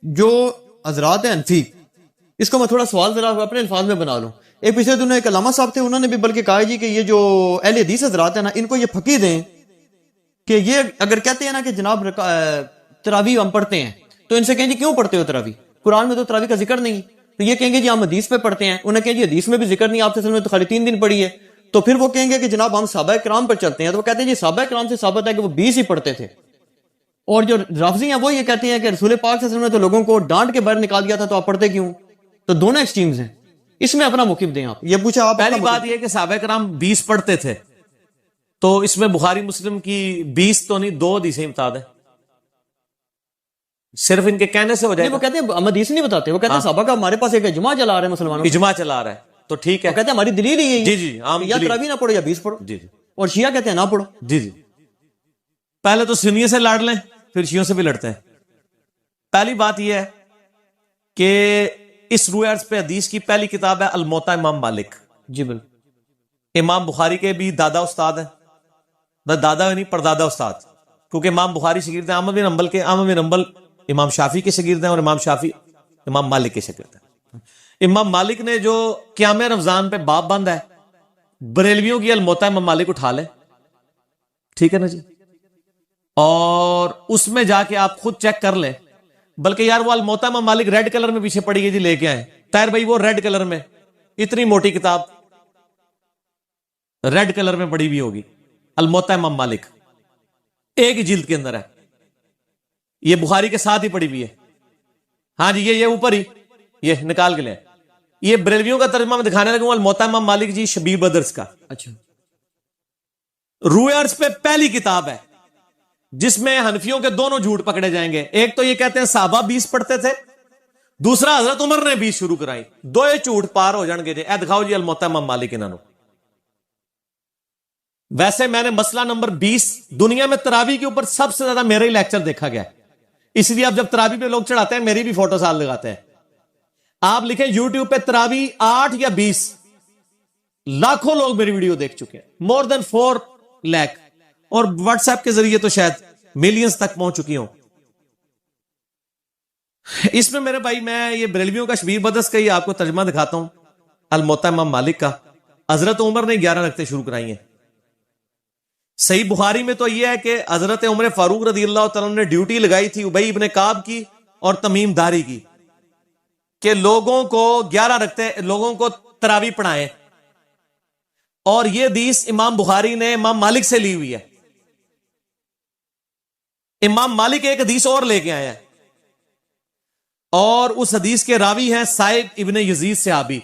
جو حضرات ہیں حنفی، اس کو میں تھوڑا سوال ذرا اپنے الفاظ میں بنا لوں. ایک پچھلے دنوں ایک علامہ صاحب تھے، انہوں نے بھی بلکہ کہا جی کہ یہ جو اہل حدیث حضرات ہیں نا، ان کو یہ پھکی دیں کہ یہ اگر کہتے ہیں نا کہ جناب تراویح ہم پڑھتے ہیں، تو ان سے کہیں جی کیوں پڑھتے ہو تراویح؟ قرآن میں تو تراویح کا ذکر نہیں. تو یہ کہیں گے جی ہم حدیث پہ پڑھتے ہیں. انہیں کہیں جی حدیث میں بھی ذکر نہیں، آپ نے تو خالی 3 دن پڑھی ہے. تو پھر وہ کہیں گے کہ جناب ہم صحابہ کرام پر چلتے ہیں. تو وہ کہتے ہیں جی صحابہ کرام سے ثابت ہے کہ وہ 20 ہی پڑھتے تھے. اور جو رافضی ہیں وہ یہ کہتے ہیں کہ رسول پاک صلی اللہ علیہ وسلم نے تو لوگوں کو ڈانٹ کے باہر نکال دیا تھا، تو آپ پڑھتے کیوں؟ تو دونوں ایکسٹریمز ہیں. اس میں اپنا موقف دیں آپ. یہ پوچھا آپ. پہلی بات یہ کہ صحابہ کرام 20 پڑھتے تھے، تو اس میں بخاری مسلم کی 20 تو نہیں 2 حدیثیں بتا دیں، صرف ان کے کہنے سے ہو جائے گا. وہ کہتے ہیں ہم حدیث نہیں بتاتے، وہ کہتے ہیں صحابہ کا ہمارے پاس ایک اجماع چلا رہا ہے مسلمانوں، اجماع چلا رہا ہے تو ٹھیک ہے. وہ کہتے ہیں ہماری دلیل ہی ہے جی جی یا تراویح نہ پڑھو یا 20 پڑھو. جی جی اور شیعہ کہتے ہیں نہ پڑھو. جی جی پہلے تو سنیوں سے لڑ لیں، پھر شیعوں سے بھی لڑتے ہیں. پہلی بات یہ ہے کہ اس روح عرض پہ حدیث کی پہلی کتاب ہے الموطا امام مالک. جی بالکل. امام بخاری کے بھی دادا استاد ہیں، دادا نہیں پردادا استاد، کیونکہ امام بخاری شاگرد ہیں احمد بن حنبل کے، احمد بن حنبل امام شافعی کے شاگرد ہیں، اور امام شافعی امام مالک کے شاگرد ہیں. امام مالک نے جو قیام رمضان پہ باب بند ہے، بریلویوں کی الموطا امام مالک اٹھا لیں، ٹھیک ہے نا جی، اور اس میں جا کے آپ خود چیک کر لیں. بلکہ یار وہ الموطا امام مالک ریڈ کلر میں پیچھے پڑی گئی جی، لے کے آئے طاہر بھائی، وہ ریڈ کلر میں اتنی موٹی کتاب ریڈ کلر میں پڑی ہوئی ہوگی، الموطا امام مالک ایک ہی جلد کے اندر ہے، یہ بخاری کے ساتھ ہی پڑی ہوئی ہے. ہاں جی یہ اوپر ہی یہ نکال کے لیں. یہ بریلویوں کا ترجمہ میں دکھانے لگوں، الموطا امام مالک جی شبیر بدرس کا. اچھا. روح عرض پہ پہلی کتاب ہے جس میں حنفیوں کے دونوں جھوٹ پکڑے جائیں گے. ایک تو یہ کہتے ہیں صحابہ 20 پڑھتے تھے، دوسرا حضرت عمر نے 20 شروع کرائی. دو جھوٹ پار ہو جان گے جی. اے دکھاؤ جی الموطا امام مالک انہوں. ویسے میں نے مسئلہ نمبر 20 دنیا میں تراویح کے اوپر سب سے زیادہ میرا ہی لیکچر دیکھا گیا، اس لیے اب جب تراویح پہ لوگ چڑھاتے ہیں میری بھی فوٹو ساتھ لگاتے ہیں. آپ لکھیں یوٹیوب پہ تراویح 8 یا 20، لاکھوں لوگ میری ویڈیو دیکھ چکے ہیں، مور دین 4 لاکھ، اور واٹس ایپ کے ذریعے تو شاید ملینز تک پہنچ چکی ہوں. اس میں میرے بھائی میں یہ بریلویوں کا شبیر بدرس کا ہی آپ کو ترجمہ دکھاتا ہوں، الموطا امام مالک کا. حضرت عمر نے 11 رکعتیں شروع کرائی ہیں. صحیح بخاری میں تو یہ ہے کہ حضرت عمر فاروق رضی اللہ تعالیٰ نے ڈیوٹی لگائی تھی ابی ابن کعب کی اور تمیم داری کی کہ لوگوں کو 11 رکعتیں لوگوں کو تراویح پڑھائیں. اور یہ حدیث امام بخاری نے امام مالک سے لی ہوئی ہے. امام مالک ایک حدیث اور لے کے آیا ہے، اور اس حدیث کے راوی ہیں سائب ابن یزید صحابی.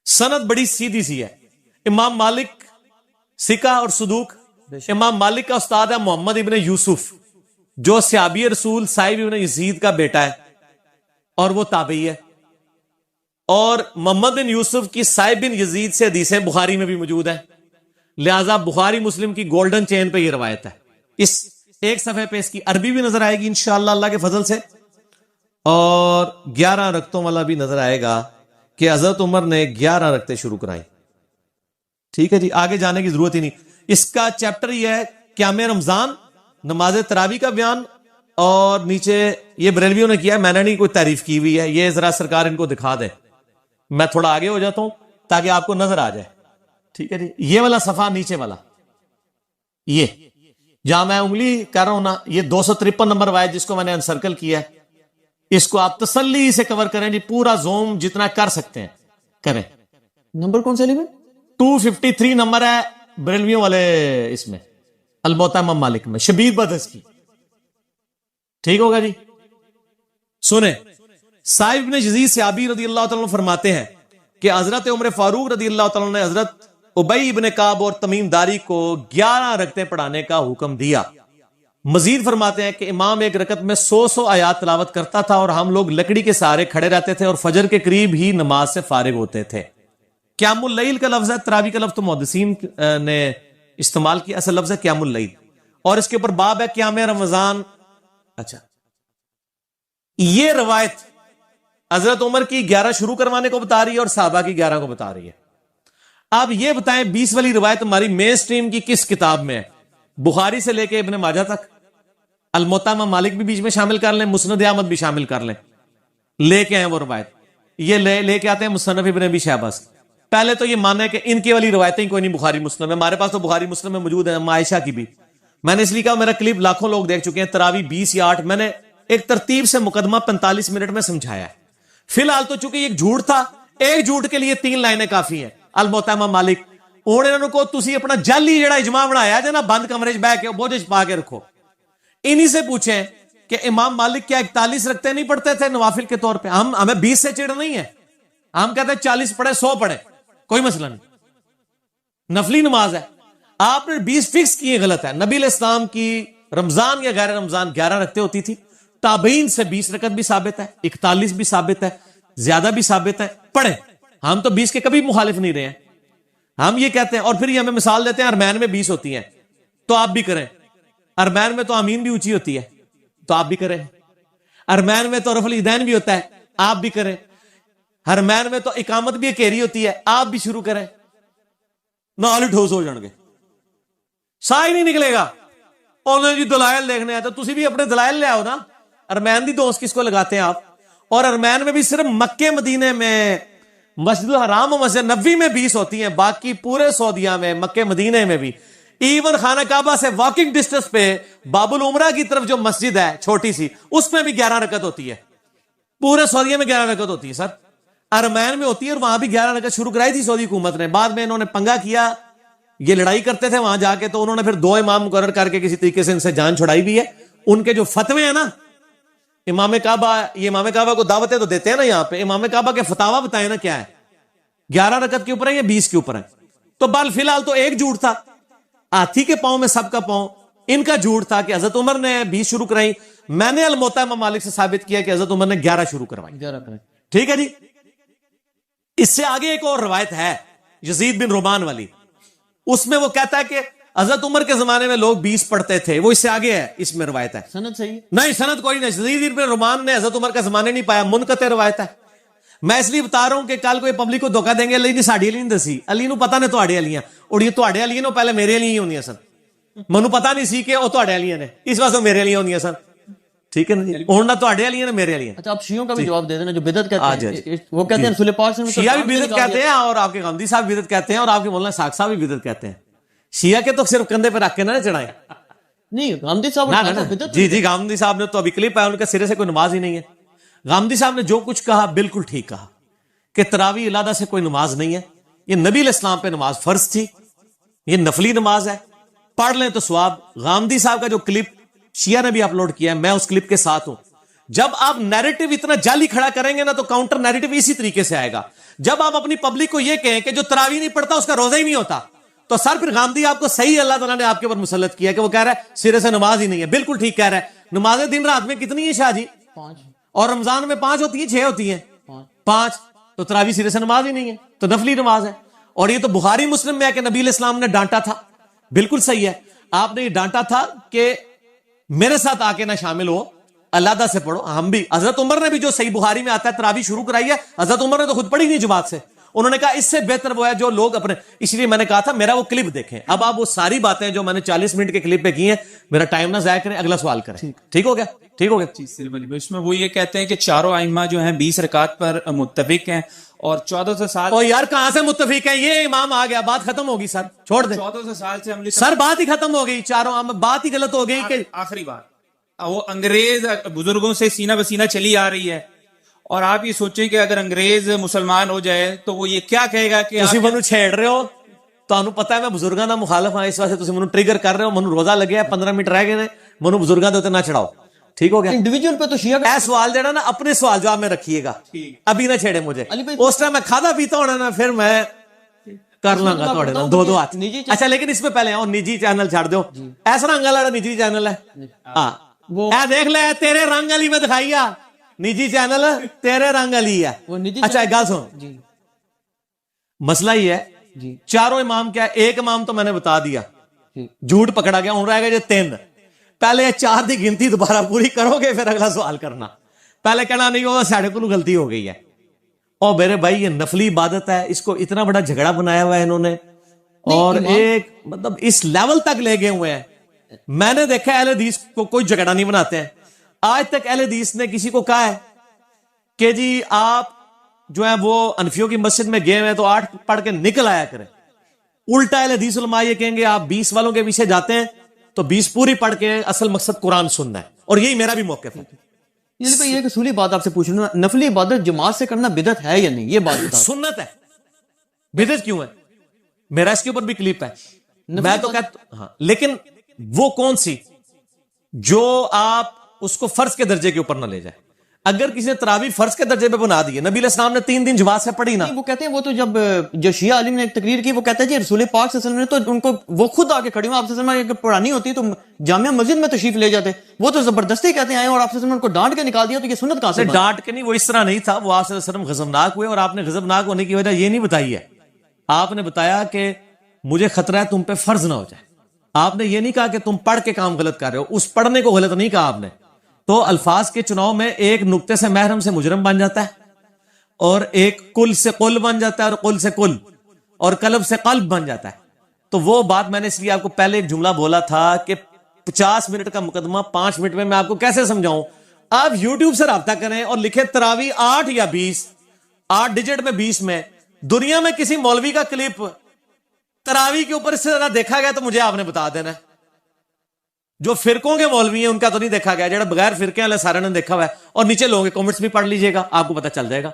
سند بڑی سیدھی سی ہے. امام مالک سکہ اور صدوق. امام مالک کا استاد ہے محمد ابن یوسف، جو صحابی رسول سائب ابن یزید کا بیٹا ہے اور وہ تابعی ہے. اور محمد بن یوسف کی سائب بن یزید سے حدیثیں بخاری میں بھی موجود ہیں، لہذا بخاری مسلم کی گولڈن چین پہ یہ روایت ہے. اس ایک صفحے پہ اس کی عربی بھی نظر آئے گی انشاءاللہ اللہ کے فضل سے، اور 11 رکعتوں والا بھی نظر آئے گا کہ حضرت عمر نے 11 رکعتیں شروع کرائی. ٹھیک ہے جی، آگے جانے کی ضرورت ہی نہیں. اس کا چیپٹر یہ ہے قیام رمضان، نماز تراویح کا بیان، اور نیچے یہ بریلویوں نے کیا ہے، میں نے نہیں کوئی تعریف کی ہوئی ہے، یہ ذرا سرکار ان کو دکھا دیں. میں تھوڑا آگے ہو جاتا ہوں تاکہ آپ کو نظر آ جائے. ٹھیک ہے جی، یہ والا صفحہ نیچے والا، یہ جہاں میں انگلی کر رہا ہوں نا، یہ 253 نمبر روایت جس کو میں نے انسرکل کیا ہے، اس کو آپ تسلی سے کور کریں جی، پورا زوم جتنا کر سکتے ہیں کریں. نمبر کون سے لیے؟ 253 نمبر ہے بریلویوں والے اس میں الموطا امام مالک میں شبیر بدرس کی. ٹھیک ہوگا جی. سنیں، سائب بن یزید صحابی رضی اللہ تعالیٰ عنہ فرماتے ہیں کہ حضرت عمر فاروق رضی اللہ تعالیٰ عنہ نے حضرت ابی ابن کعب اور تمیم داری کو 11 رکعتیں پڑھانے کا حکم دیا. مزید فرماتے ہیں کہ امام ایک رکعت میں 100 آیات تلاوت کرتا تھا، اور ہم لوگ لکڑی کے سہارے کھڑے رہتے تھے اور فجر کے قریب ہی نماز سے فارغ ہوتے تھے. قیام اللیل کا لفظ ہے، تراویح کا لفظ تو محدثین نے استعمال کیا، اصل لفظ ہے قیام اللیل، اور اس کے اوپر باب ہے قیام رمضان. اچھا، یہ روایت حضرت عمر کی 11 شروع کروانے کو بتا رہی ہے اور صحابہ کی 11 کو بتا رہی ہے. آپ یہ بتائیں 20 والی روایت ہماری مین سٹریم کی کس کتاب میں ہے؟ بخاری سے لے کے ابن ماجہ تک، الموطا امام مالک بھی بیچ میں شامل کر لیں, مسند احمد بھی شامل کر لیں, لے کے آئے وہ روایت. یہ لے کے آتے ہیں مصنف ابن ابی شیبہ سے. پہلے تو یہ مانا ہے کہ ان کی والی روایتیں کوئی نہیں بخاری مسلم میں, ہمارے پاس تو بخاری مسلم میں موجود ہیں, عائشہ کی بھی. میں نے اس لیے کہا, میرا کلپ لاکھوں لوگ دیکھ چکے ہیں, تراوی 20 یا 8, میں نے ایک ترتیب سے مقدمہ 45 منٹ میں سمجھایا ہے. فی الحال تو چونکہ ایک جھوٹ تھا, ایک جھوٹ کے لیے 3 لائنیں کافی ہیں. الموطا امام مالک ہوں انہوں کو تسی اپنا جعلی جڑا اجماع بنایا جا نا, بند کمرے چ بہ کے بوجھ چ پا کے رکھو. انہی سے پوچھیں کہ امام مالک کیا 41 رکھتے نہیں پڑھتے تھے نوافل کے طور پہ؟ ہمیں 20 سے چڑ نہیں ہے, ہم کہتے ہیں 40 پڑھے 100 پڑھے, کوئی مسئلہ نہیں, نفلی نماز ہے. آپ نے 20 فکس کیے, غلط ہے. نبی علیہ السلام کی رمضان یا غیر رمضان 11 رکھتے ہوتی تھی. تابعین سے 20 رکعت بھی ثابت ہے, 41 بھی ثابت ہے, زیادہ بھی ثابت ہے, پڑھیں. ہم تو 20 کے کبھی مخالف نہیں رہے ہیں. ہم یہ کہتے ہیں, اور پھر یہ ہمیں مثال دیتے ہیں ارمین میں 20 ہوتی ہیں تو آپ بھی کریں. ارمین میں تو آمین بھی اونچی ہوتی ہے تو آپ بھی کریں. ارمین میں تو رفع الیدین بھی ہوتا ہے, آپ بھی کریں. ارمین میں تو اقامت بھی اکیری ہوتی ہے, آپ بھی شروع کریں. نال ٹھوس ہو جان گے, سا ہی نہیں نکلے گا. انہوں نے جی دلائل دیکھنے ہیں تو تسی بھی اپنے دلائل لے آؤ نا. ارمین دی دوست کس کو لگاتے ہیں آپ؟ اور ارمین میں بھی صرف مکے مدینے میں, مسجد الحرام و مسجد نبوی میں 20 ہوتی ہیں, باقی پورے سعودیہ میں, مکے مدینے میں بھی, ایون خانہ کعبہ سے واکنگ ڈسٹنس پہ باب العمرہ کی طرف جو مسجد ہے چھوٹی سی, اس میں بھی 11 رکعت ہوتی ہے. پورے سعودیہ میں 11 رکعت ہوتی ہے سر. ارمین میں ہوتی ہے, اور وہاں بھی 11 رکعت شروع کرائی تھی سعودی حکومت نے. بعد میں انہوں نے پنگا کیا, یہ لڑائی کرتے تھے وہاں جا کے, تو انہوں نے پھر 2 امام مقرر کر کے کسی طریقے سے ان سے جان چھڑائی بھی ہے. ان کے جو فتوے ہیں نا, امام کعبہ, یہ امام کعبہ کو دعوتیں تو دیتے ہیں نا یہاں پہ, امام کعبہ کے فتاوا بتائیں نا کیا ہے, 11 رکعت کے اوپر ہے یا 20 کے اوپر ہے. تو بال فی الحال تو ایک جھوٹ تھا, ہاتھی کے پاؤں میں سب کا پاؤں. ان کا جھوٹ تھا کہ حضرت عمر نے 20 شروع کرائی. میں نے الموطا امام مالک سے ثابت کیا کہ حضرت عمر نے 11 شروع کروائی. ٹھیک ہے جی. اس سے آگے ایک اور روایت ہے یزید بن رومان والی, اس میں وہ کہتا ہے کہ حضرت عمر کے زمانے میں لوگ 20 پڑھتے تھے. وہ اس سے آگے ہے, اس میں روایت ہے. سند صحیح ہے؟ نہیں, سند کوئی نہیں. یزید بن رومان نے حضرت عمر کا زمانے نہیں پایا, منقطع روایت ہے. میں اس لیے بتا رہا ہوں کہ کل کوئی پبلک کو دھوکا دیں گے, علی نے ساڑی علی نہیں دسی, علی نو پتا نے تواڈے علیاں, اور یہ تواڈے علیاں نو پہلے میرے علیاں ہی ہوندیاں سن. منو پتا نہیں سی کہ وہ تواڈے علیاں نے, اس واسطے میرے علیاں ہوندیاں سن. ٹھیک ہے نا جی, ہن نہ تواڈے علیاں نے میرے علیاں. اچھا, آپ شیعوں کا بھی جواب دے دینا جو بدعت کہتے ہیں. وہ کہتے ہیں رسول پاک صلی اللہ علیہ وسلم شیعہ بھی بدعت کہتے ہیں, اور آپ کے غامدی صاحب بھی بدعت کہتے ہیں, اور آپ کے مولانا ساق صاحب بھی بدعت کہتے ہیں. شیعہ کے تو صرف کندھے پہ رکھ کے نہ چڑھائیں. نہیں, غامدی صاحب جی غامدی صاحب نے تو ابھی کلپ ہے, ان کا سرے سے کوئی نماز ہی نہیں ہے. غامدی صاحب نے جو کچھ کہا بالکل ٹھیک کہا کہ تراویح علیحدہ سے کوئی نماز نہیں ہے. یہ نبی علیہ السلام پہ نماز فرض تھی, یہ نفلی نماز ہے, پڑھ لیں تو ثواب. غامدی صاحب کا جو کلپ شیعہ نے بھی اپلوڈ کیا ہے, میں اس کلپ کے ساتھ ہوں. جب آپ نیریٹو اتنا جعلی کھڑا کریں گے نا, تو کاؤنٹر نیریٹو اسی طریقے سے آئے گا. جب آپ اپنی پبلک کو یہ کہیں کہ جو تراویح نہیں پڑھتا اس کا روزہ ہی نہیں ہوتا, تو سر پھر غامدی آپ کو صحیح اللہ تعالیٰ نے آپ کے اوپر مسلط کیا کہ وہ کہہ رہا ہے سرے سے نماز ہی نہیں ہے. بالکل ٹھیک کہہ رہا ہے. نمازیں دن رات میں کتنی ہیں شاہ جی؟ 5. اور رمضان میں 5 ہوتی ہیں, 6 ہوتی ہیں, 5. تو تراویح سرے سے نماز ہی نہیں ہے, تو نفلی نماز ہے. اور یہ تو بخاری مسلم میں ہے کہ نبی علیہ السلام نے ڈانٹا تھا. بالکل صحیح ہے, آپ نے یہ ڈانٹا تھا کہ میرے ساتھ آ کے نہ شامل ہو, علیحدہ سے پڑھو. ہم بھی, حضرت عمر نے بھی جو صحیح بخاری میں آتا ہے تراویح شروع کرائی ہے, حضرت عمر نے تو خود پڑھی نہیں جماعت سے. انہوں نے کہا اس سے بہتر وہ ہے جو لوگ اپنے, اس لیے میں نے کہا تھا میرا وہ کلپ دیکھیں. اب آپ وہ ساری باتیں جو میں نے 40 منٹ کے کلپ پہ کی ہیں, میرا ٹائم نہ ضائع کریں, اگلا سوال کریں. ٹھیک ہو گیا؟ ٹھیک ہو گیا. اس میں وہ یہ کہتے ہیں کہ چاروں ائمہ جو ہیں 20 رکعت پر متفق ہیں, اور 1400 سال. او یار کہاں سے متفق ہیں؟ یہ امام آ گیا, بات ختم ہوگی سر, چھوڑ دیں. 1400 سال سے ہم سر بات ہی ختم ہو گئی, چاروں بات ہی غلط ہو گئی. کہ آخری بات, وہ انگریز بزرگوں سے سینہ بسینہ چلی آ رہی ہے, اور آپ یہ سوچیں کہ اگر انگریز مسلمان ہو جائے تو وہ یہ کیا کہے گا کہ تسی منو چھیڑ رہے ہو, تانوں پتہ ہے میں بزرگاں دا مخالف ہاں, اس واسطے تسی منو ٹریگر کر رہے ہو. منو روزہ لگیا ہے, 15 منٹ رہ گئے نے, منو بزرگاں دے تے نہ چڑھاؤ. ٹھیک ہو گیا؟ انڈیویجول پہ تو شیعہ اے سوال جڑا نا اپنے سوال جواب میں رکھیے گا, ابھی نہ چھیڑے مجھے. اس ٹائم میں کھادا پیتا ہونا نا, پھر میں کر لوں گا تھوڑے نا 2 ہاتھ. اچھا لیکن اس میں پہلے آؤ, نجی چینل چھاڑ دو. ایسا رنگ والا نجی چینل ہے, ہاں اے دیکھ لے تیرے رنگ والی میں دکھائیا, نجی چینل تیرے رنگ والی ہے. اچھا ایک گل سن, مسئلہ یہ ہے چاروں امام کیا ہے, ایک امام تو میں نے بتا دیا, جھوٹ پکڑا گیا, ہوں رہ گئے جو 3. پہلے 4 دی گنتی دوبارہ پوری کرو گے, پھر اگلا سوال کرنا. پہلے کہنا نہیں وہ ساڑھے کو غلطی ہو گئی ہے. اور میرے بھائی یہ نفلی عبادت ہے, اس کو اتنا بڑا جھگڑا بنایا ہوا ہے انہوں نے, اور ایک مطلب اس لیول تک لے گئے ہوئے ہیں میں نے دیکھا اہل حدیث کو کوئی جھگڑا نہیں بناتے ہیں. آج تک اہل حدیث نے کسی کو کہا ہے کہ جی آپ جو ہے وہ انفیوں کی مسجد میں گئے ہوئے تو 8 پڑھ کے نکل آیا کریں. الٹا اہل حدیث علماء یہ کہیں گے آپ 20 والوں کے پیچھے جاتے ہیں تو 20 پوری پڑھ کے اصل مقصد قرآن سننا ہے. اور یہی میرا بھی موقف ہے. یہ ایک اصولی بات آپ سے پوچھ رہا ہوں, نفلی عبادت جماعت سے کرنا بدعت ہے یا نہیں, یہ بات بتا. سنت ہے, بدعت کیوں ہے؟ میرا اس کے اوپر بھی کلپ ہے. میں تو کہتا ہاں, لیکن وہ کون سی جو آپ اس کو فرض کے درجے کے اوپر نہ لے جائے. اگر کسی نے تراویح فرض کے درجے پہ بنا دی ہے, نبی علیہ السلام نے 3 دن جماعت سے پڑھی نا. وہ کہتے ہیں وہ تو جب جو شیعہ عالم نے ایک تقریر کی وہ کہتا ہے جی رسول پاک صلی اللہ علیہ وسلم نے تو ان کو وہ خود آ کے کھڑی ہوں, آپ صلی اللہ علیہ وسلم اگر پڑھانی ہوتی تو جامعہ مسجد میں تشریف لے جاتے. وہ تو زبردستی کہتے ہیں آئے اور آپ صلی اللہ علیہ وسلم نے ان کو ڈانٹ کے نکال دیا, تو یہ سنت کہاں سے؟ ڈانٹ کے نہیں, وہ اس طرح نہیں تھا. وہ آپ صلی اللہ علیہ وسلم غضبناک ہوئے اور آپ نے غضبناک ہونے کی وجہ یہ نہیں بتائی ہے. آپ نے بتایا کہ مجھے خطرہ ہے تم پہ فرض نہ ہو جائے. آپ نے یہ نہیں کہا کہ تم پڑھ کے کام غلط کر رہے ہو, اس پڑھنے کو غلط نہیں کہا آپ نے. تو الفاظ کے چناؤ میں ایک نقطے سے محرم سے مجرم بن جاتا ہے, اور ایک کل سے قل بن جاتا ہے, اور قل سے کل, اور قلب سے قلب بن جاتا ہے. تو وہ بات میں نے اس لیے آپ کو پہلے ایک جملہ بولا تھا کہ 50 منٹ کا مقدمہ 5 منٹ میں آپ کو کیسے سمجھاؤں. آپ یوٹیوب سے رابطہ کریں اور لکھیں تراویح 8 یا 20, 8 ڈیجٹ میں 20 میں. دنیا میں کسی مولوی کا کلپ تراویح کے اوپر اس سے زیادہ دیکھا گیا تو مجھے آپ نے بتا دینا ہے. جو فرقوں کے مولوی ہیں ان کا تو نہیں دیکھا گیا, جڑا بغیر فرقے والے سارے نے دیکھا ہوا ہے. اور نیچے لوگوں کے کمنٹس بھی پڑھ لیجئے گا, آپ کو پتہ چل جائے گا.